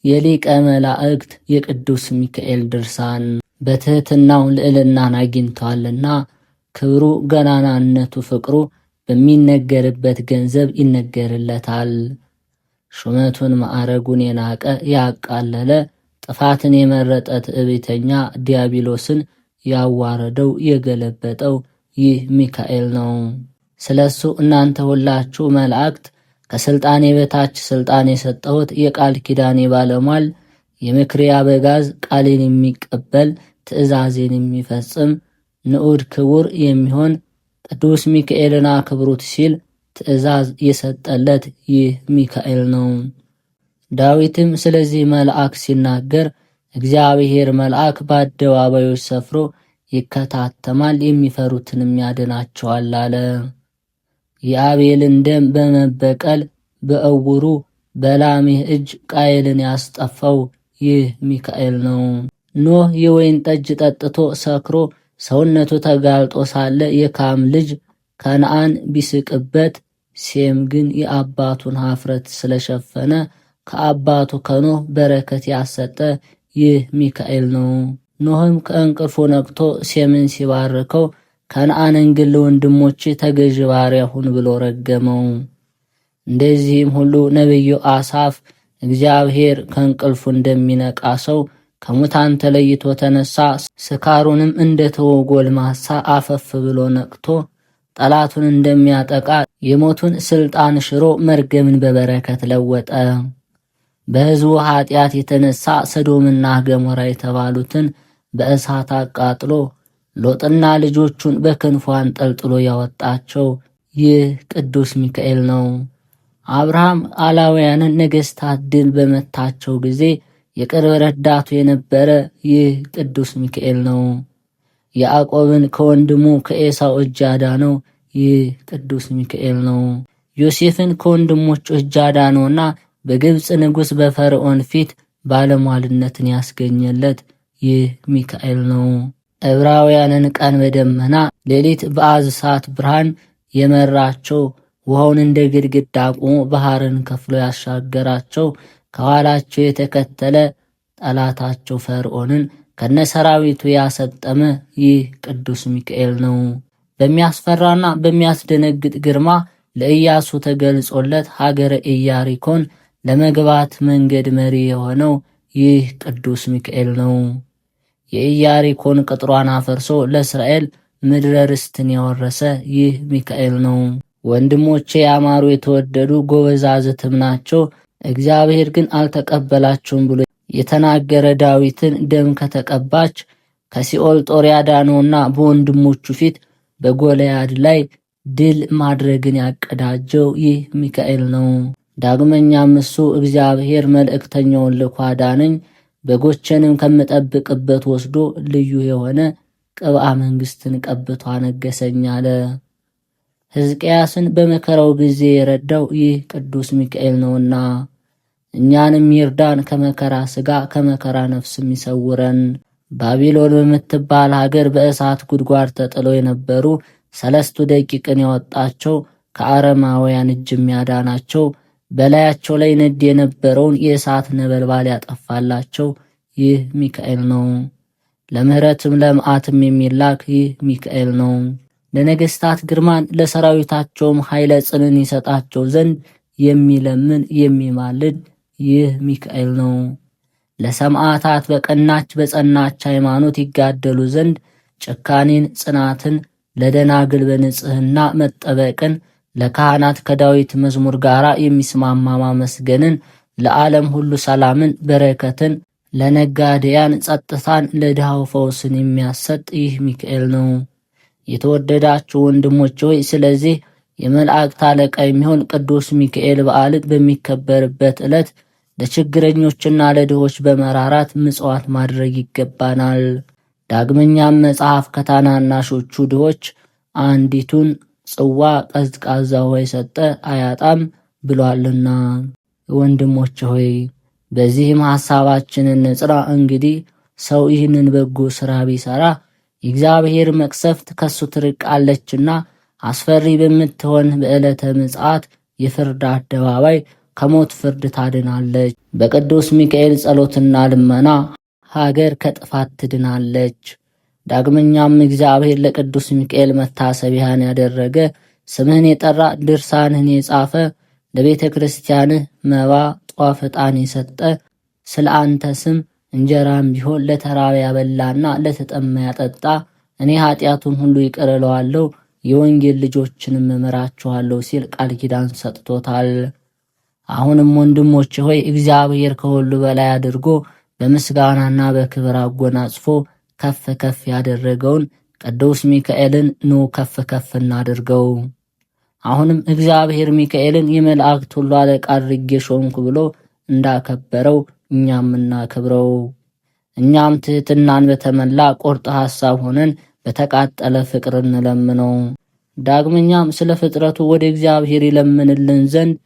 የሊቀ መላእክት የቅዱስ ሚካኤል ድርሳን በትሕትናው ልዕልናን አግኝቷልና ክብሩ ገናናነቱ ፍቅሩ በሚነገርበት ገንዘብ ይነገርለታል። ሹመቱን ማዕረጉን የናቀ ያቃለለ ጥፋትን የመረጠ ትዕቢተኛ ዲያብሎስን ያዋረደው የገለበጠው ይህ ሚካኤል ነው። ስለሱ እናንተ ሁላችሁ መላእክት ከስልጣኔ በታች ስልጣን የሰጠሁት የቃል ኪዳኔ ባለሟል የምክሬ አበጋዝ ቃሌን የሚቀበል ትእዛዜን የሚፈጽም ንዑድ ክቡር የሚሆን ቅዱስ ሚካኤልን አክብሩት ሲል ትእዛዝ የሰጠለት ይህ ሚካኤል ነው። ዳዊትም ስለዚህ መልአክ ሲናገር እግዚአብሔር መልአክ በአደባባዮች ሰፍሮ ይከታተማል፣ የሚፈሩትንም ያድናቸዋል አለ። የአቤልን ደም በመበቀል በእውሩ በላሜህ እጅ ቃየልን ያስጠፋው ይህ ሚካኤል ነው። ኖህ የወይን ጠጅ ጠጥቶ ሰክሮ ሰውነቱ ተጋልጦ ሳለ የካም ልጅ ከነዓን ቢስቅበት፣ ሴም ግን የአባቱን ኀፍረት ስለሸፈነ ከአባቱ ከኖህ በረከት ያሰጠ ይህ ሚካኤል ነው። ኖህም ከእንቅልፉ ነቅቶ ሴምን ሲባርከው ከነዓንን ግን ለወንድሞች ተገዥ ባሪያ ሁን ብሎ ረገመው። እንደዚህም ሁሉ ነቢዩ አሳፍ እግዚአብሔር ከእንቅልፉ እንደሚነቃ ሰው ከሙታን ተለይቶ ተነሳ፣ ስካሩንም እንደተወ ጎልማሳ አፈፍ ብሎ ነቅቶ ጠላቱን እንደሚያጠቃ የሞቱን ስልጣን ሽሮ መርገምን በበረከት ለወጠ። በሕዝቡ ኃጢአት የተነሳ ሰዶምና ገሞራ የተባሉትን በእሳት አቃጥሎ ሎጥና ልጆቹን በክንፉ አንጠልጥሎ ያወጣቸው ይህ ቅዱስ ሚካኤል ነው። አብርሃም አላውያንን ነገሥታት ድል በመታቸው ጊዜ የቅርብ ረዳቱ የነበረ ይህ ቅዱስ ሚካኤል ነው። ያዕቆብን ከወንድሙ ከኤሳው እጅ ያዳነው ይህ ቅዱስ ሚካኤል ነው። ዮሴፍን ከወንድሞቹ እጅ ያዳነውና በግብፅ ንጉሥ በፈርዖን ፊት ባለሟልነትን ያስገኘለት ይህ ሚካኤል ነው። ዕብራውያንን ቀን በደመና ሌሊት በአዝሳት ብርሃን የመራቸው፣ ውሃውን እንደ ግድግዳ አቁሞ ባህርን ከፍሎ ያሻገራቸው፣ ከኋላቸው የተከተለ ጠላታቸው ፈርዖንን ከነሰራዊቱ ያሰጠመ ይህ ቅዱስ ሚካኤል ነው። በሚያስፈራና በሚያስደነግጥ ግርማ ለኢያሱ ተገልጾለት ሀገረ ኢያሪኮን ለመግባት መንገድ መሪ የሆነው ይህ ቅዱስ ሚካኤል ነው። የኢያሪኮን ቅጥሯን አፈርሶ ለእስራኤል ምድረ ርስትን ያወረሰ ይህ ሚካኤል ነው። ወንድሞቼ ያማሩ የተወደዱ ጎበዛዝትም ናቸው፣ እግዚአብሔር ግን አልተቀበላቸውም ብሎ የተናገረ ዳዊትን ደም ከተቀባች ከሲኦል ጦር ያዳነውና በወንድሞቹ ፊት በጎልያድ ላይ ድል ማድረግን ያቀዳጀው ይህ ሚካኤል ነው። ዳግመኛም እሱ እግዚአብሔር መልእክተኛውን ልኮ አዳነኝ፣ በጎቼንም ከምጠብቅበት ወስዶ ልዩ የሆነ ቅብአ መንግሥትን ቀብቶ አነገሰኝ አለ። ሕዝቅያስን በመከራው ጊዜ የረዳው ይህ ቅዱስ ሚካኤል ነውና እኛንም ይርዳን፣ ከመከራ ሥጋ ከመከራ ነፍስም ይሰውረን። ባቢሎን በምትባል ሀገር በእሳት ጉድጓድ ተጥለው የነበሩ 3 ደቂቅን ያወጣቸው፣ ከአረማውያን እጅም ያዳናቸው፣ በላያቸው ላይ ነድ የነበረውን የእሳት ነበልባል ያጠፋላቸው ይህ ሚካኤል ነው። ለምሕረትም ለመዓትም የሚላክ ይህ ሚካኤል ነው። ለነገሥታት ግርማን ለሰራዊታቸውም ኃይለ ጽንን ይሰጣቸው ዘንድ የሚለምን የሚማልድ ይህ ሚካኤል ነው። ለሰማዕታት በቀናች በጸናች ሃይማኖት ይጋደሉ ዘንድ ጭካኔን፣ ጽናትን፣ ለደናግል በንጽሕና መጠበቅን፣ ለካህናት ከዳዊት መዝሙር ጋር የሚስማማ ማመስገንን፣ ለዓለም ሁሉ ሰላምን፣ በረከትን፣ ለነጋዴያን ጸጥታን፣ ለድሃው ፈውስን የሚያሰጥ ይህ ሚካኤል ነው። የተወደዳችሁ ወንድሞች ሆይ ስለዚህ የመላእክት አለቃ የሚሆን ቅዱስ ሚካኤል በዓል በሚከበርበት ዕለት ለችግረኞችና ለድሆች በመራራት ምጽዋት ማድረግ ይገባናል። ዳግመኛም መጽሐፍ ከታናናሾቹ ድሆች አንዲቱን ጽዋ ቀዝቃዛ ውሃ የሰጠ አያጣም ብሏልና። ወንድሞች ሆይ በዚህም ሐሳባችንን ንጽራ። እንግዲህ ሰው ይህንን በጎ ሥራ ቢሠራ የእግዚአብሔር መቅሰፍት ከሱ ትርቃለችና አስፈሪ በምትሆን በዕለተ ምጽአት የፍርድ አደባባይ ከሞት ፍርድ ታድናለች። በቅዱስ ሚካኤል ጸሎትና ልመና ሀገር ከጥፋት ትድናለች። ዳግመኛም እግዚአብሔር ለቅዱስ ሚካኤል መታሰቢያን ያደረገ ስምህን የጠራ ድርሳንህን የጻፈ ለቤተ ክርስቲያንህ መባ ጧፍ ዕጣን የሰጠ ስለ አንተ ስም እንጀራም ቢሆን ለተራበ ያበላና ለተጠማ ያጠጣ እኔ ኃጢአቱን ሁሉ ይቅር እለዋለሁ የወንጌል ልጆችንም እምራችኋለሁ ሲል ቃል ኪዳን ሰጥቶታል። አሁንም ወንድሞቼ ሆይ እግዚአብሔር ከሁሉ በላይ አድርጎ በምስጋናና በክብር አጎናጽፎ ከፍ ከፍ ያደረገውን ቅዱስ ሚካኤልን ኑ ከፍ ከፍ እናድርገው። አሁንም እግዚአብሔር ሚካኤልን የመላእክት ሁሉ አለቃ አድርጌ ሾምኩ ብሎ እንዳከበረው እኛም እናክብረው። እኛም ትህትናን በተመላ ቁርጥ ሐሳብ ሆነን በተቃጠለ ፍቅር እንለምነው። ዳግመኛም ስለ ፍጥረቱ ወደ እግዚአብሔር ይለምንልን ዘንድ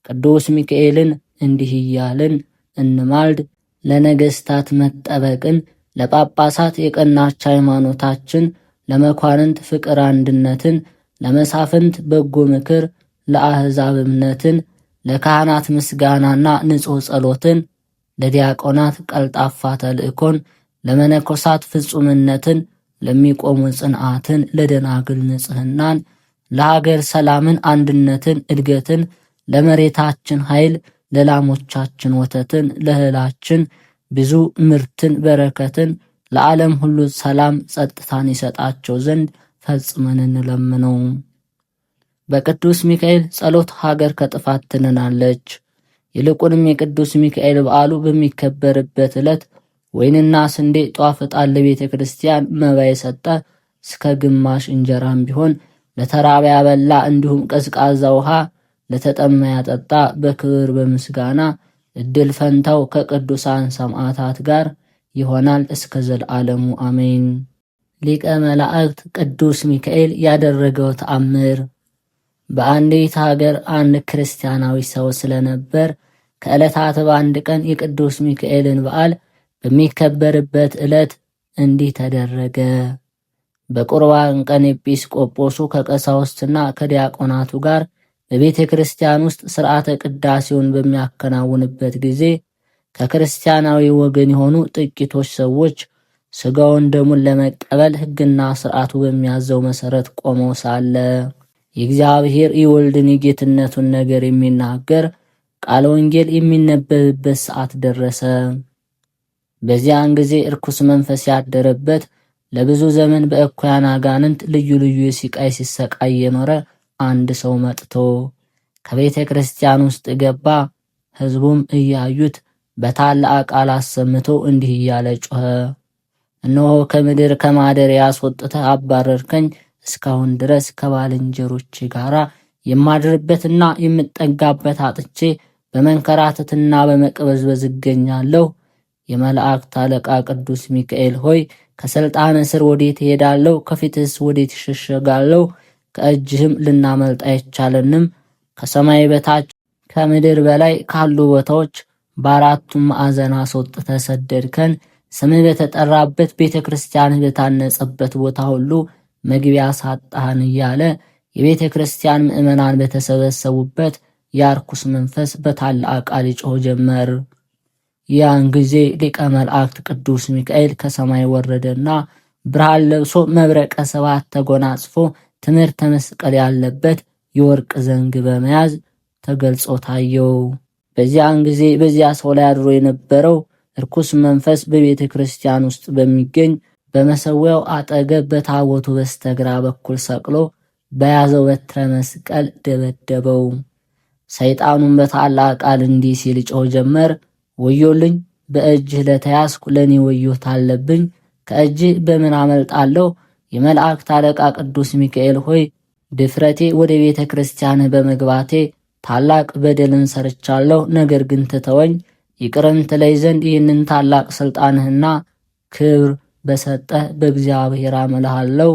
ቅዱስ ሚካኤልን እንዲህ እያልን እንማልድ። ለነገሥታት መጠበቅን፣ ለጳጳሳት የቀናች ሃይማኖታችን፣ ለመኳንንት ፍቅር አንድነትን፣ ለመሳፍንት በጎ ምክር፣ ለአሕዛብ እምነትን፣ ለካህናት ምስጋናና ንጹሕ ጸሎትን፣ ለዲያቆናት ቀልጣፋ ተልእኮን፣ ለመነኮሳት ፍጹምነትን፣ ለሚቆሙ ጽንዓትን፣ ለደናግል ንጽሕናን፣ ለሀገር ሰላምን፣ አንድነትን፣ እድገትን፣ ለመሬታችን ኃይል፣ ለላሞቻችን ወተትን፣ ለእህላችን ብዙ ምርትን በረከትን፣ ለዓለም ሁሉ ሰላም ጸጥታን ይሰጣቸው ዘንድ ፈጽመን እንለምነው። በቅዱስ ሚካኤል ጸሎት ሀገር ከጥፋት ትድናለች። ይልቁንም የቅዱስ ሚካኤል በዓሉ በሚከበርበት ዕለት ወይንና ስንዴ ጧፍ ዕጣን ለቤተ ክርስቲያን መባ የሰጠ እስከ ግማሽ እንጀራም ቢሆን ለተራበ ያበላ እንዲሁም ቀዝቃዛ ውሃ ለተጠማ ያጠጣ በክብር በምስጋና እድል ፈንታው ከቅዱሳን ሰማዕታት ጋር ይሆናል እስከ ዘላለሙ አሜን። ሊቀ መላእክት ቅዱስ ሚካኤል ያደረገው ተአምር። በአንዲት ሀገር አንድ ክርስቲያናዊ ሰው ስለነበር ከዕለታት በአንድ ቀን የቅዱስ ሚካኤልን በዓል በሚከበርበት ዕለት እንዲህ ተደረገ። በቁርባን ቀን ኤጲስቆጶሱ ከቀሳውስትና ከዲያቆናቱ ጋር በቤተ ክርስቲያን ውስጥ ሥርዓተ ቅዳሴውን በሚያከናውንበት ጊዜ ከክርስቲያናዊ ወገን የሆኑ ጥቂቶች ሰዎች ሥጋውን ደሙን ለመቀበል ሕግና ሥርዓቱ በሚያዘው መሠረት ቆመው ሳለ የእግዚአብሔር የወልድን የጌትነቱን ነገር የሚናገር ቃለ ወንጌል የሚነበብበት ሰዓት ደረሰ። በዚያን ጊዜ እርኩስ መንፈስ ያደረበት ለብዙ ዘመን በእኩያን አጋንንት ልዩ ልዩ የሲቃይ ሲሰቃይ የኖረ አንድ ሰው መጥቶ ከቤተ ክርስቲያን ውስጥ ገባ። ሕዝቡም እያዩት በታላቅ ቃል አሰምቶ እንዲህ እያለ ጮኸ። እነሆ ከምድር ከማደሪያ አስወጥተህ አባረርከኝ። እስካሁን ድረስ ከባልንጀሮቼ ጋር የማድርበትና የምጠጋበት አጥቼ በመንከራተትና በመቅበዝበዝ እገኛለሁ። የመላእክት አለቃ ቅዱስ ሚካኤል ሆይ ከሥልጣን ስር ወዴት እሄዳለሁ? ከፊትስ ወዴት እሸሸጋለሁ? ከእጅህም ልናመልጥ አይቻለንም። ከሰማይ በታች ከምድር በላይ ካሉ ቦታዎች በአራቱም ማዕዘን አስወጥተህ ሰደድከን። ስምህ በተጠራበት ቤተ ክርስቲያንህ በታነጸበት ቦታ ሁሉ መግቢያ ሳጣህን እያለ የቤተ ክርስቲያን ምዕመናን በተሰበሰቡበት የርኩስ መንፈስ በታላቅ ቃል ይጮህ ጀመር። ያን ጊዜ ሊቀ መላእክት ቅዱስ ሚካኤል ከሰማይ ወረደና ብርሃን ለብሶ መብረቀ ሰባት ተጎናጽፎ ትምህርተ መስቀል ያለበት የወርቅ ዘንግ በመያዝ ተገልጾ ታየው። በዚያን ጊዜ በዚያ ሰው ላይ አድሮ የነበረው እርኩስ መንፈስ በቤተ ክርስቲያን ውስጥ በሚገኝ በመሰዊያው አጠገብ በታቦቱ በስተግራ በኩል ሰቅሎ በያዘው በትረ መስቀል ደበደበው። ሰይጣኑን በታላቅ ቃል እንዲህ ሲል ጮህ ጀመር። ወዮልኝ! በእጅህ ለተያዝኩ ለእኔ ወዮት አለብኝ። ከእጅህ በምን አመልጣለሁ? የመላእክት አለቃ ቅዱስ ሚካኤል ሆይ ድፍረቴ ወደ ቤተ ክርስቲያንህ በመግባቴ ታላቅ በደልን ሰርቻለሁ። ነገር ግን ትተወኝ፣ ይቅርም ትለይ ዘንድ ይህንን ታላቅ ሥልጣንህና ክብር በሰጠህ በእግዚአብሔር አምልሃለሁ።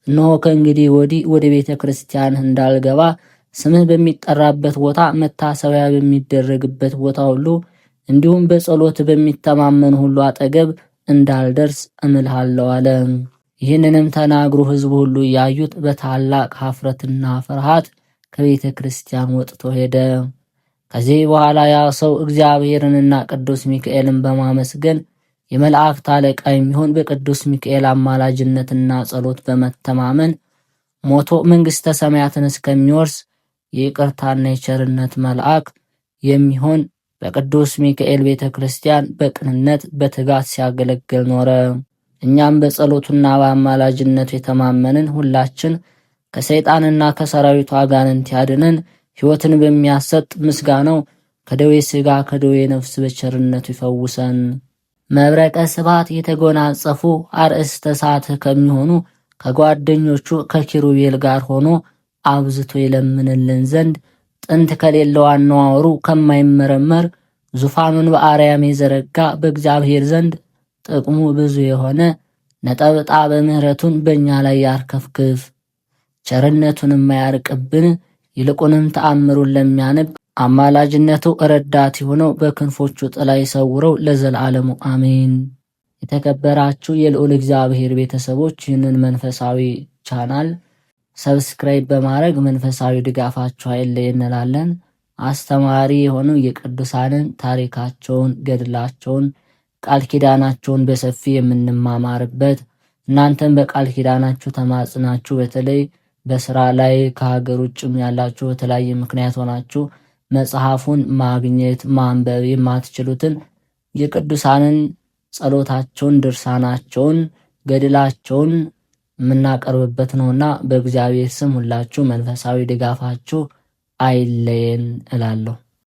እነሆ ከእንግዲህ ወዲህ ወደ ቤተ ክርስቲያንህ እንዳልገባ፣ ስምህ በሚጠራበት ቦታ፣ መታሰቢያ በሚደረግበት ቦታ ሁሉ እንዲሁም በጸሎት በሚተማመን ሁሉ አጠገብ እንዳልደርስ እምልሃለሁ አለ። ይህንንም ተናግሮ ሕዝቡ ሁሉ እያዩት በታላቅ ኀፍረትና ፍርሃት ከቤተ ክርስቲያን ወጥቶ ሄደ። ከዚህ በኋላ ያ ሰው እግዚአብሔርንና ቅዱስ ሚካኤልን በማመስገን የመላእክት አለቃ የሚሆን በቅዱስ ሚካኤል አማላጅነትና ጸሎት በመተማመን ሞቶ መንግሥተ ሰማያትን እስከሚወርስ የይቅርታና የቸርነት መልአክ የሚሆን በቅዱስ ሚካኤል ቤተ ክርስቲያን በቅንነት በትጋት ሲያገለግል ኖረ። እኛም በጸሎቱና በአማላጅነቱ የተማመንን ሁላችን ከሰይጣንና ከሰራዊቱ አጋንንት ያድነን፣ ሕይወትን በሚያሰጥ ምስጋናው ከደዌ ሥጋ ከደዌ ነፍስ በቸርነቱ ይፈውሰን። መብረቀ ስብሐት የተጎናጸፉ አርእስተ እሳት ከሚሆኑ ከጓደኞቹ ከኪሩቤል ጋር ሆኖ አብዝቶ ይለምንልን ዘንድ ጥንት ከሌለው አነዋወሩ ከማይመረመር ዙፋኑን በአርያም የዘረጋ በእግዚአብሔር ዘንድ ጥቅሙ ብዙ የሆነ ነጠብጣበ ምሕረቱን በእኛ ላይ ያርከፍክፍ፣ ቸርነቱንም አያርቅብን። ይልቁንም ተአምሩን ለሚያነብ አማላጅነቱ ረዳት የሆነው በክንፎቹ ጥላ ይሰውረው ለዘላለሙ አሜን። የተከበራችሁ የልዑል እግዚአብሔር ቤተሰቦች ይህንን መንፈሳዊ ቻናል ሰብስክራይብ በማድረግ መንፈሳዊ ድጋፋችሁ አይለየን እንላለን። አስተማሪ የሆኑ የቅዱሳንን ታሪካቸውን፣ ገድላቸውን፣ ቃል ኪዳናቸውን በሰፊ የምንማማርበት እናንተም በቃል ኪዳናችሁ ተማጽናችሁ በተለይ በስራ ላይ ከሀገር ውጭም ያላችሁ በተለያየ ምክንያት ሆናችሁ መጽሐፉን ማግኘት ማንበብ የማትችሉትን የቅዱሳንን ጸሎታቸውን፣ ድርሳናቸውን፣ ገድላቸውን የምናቀርብበት ነውና በእግዚአብሔር ስም ሁላችሁ መንፈሳዊ ድጋፋችሁ አይለየን እላለሁ።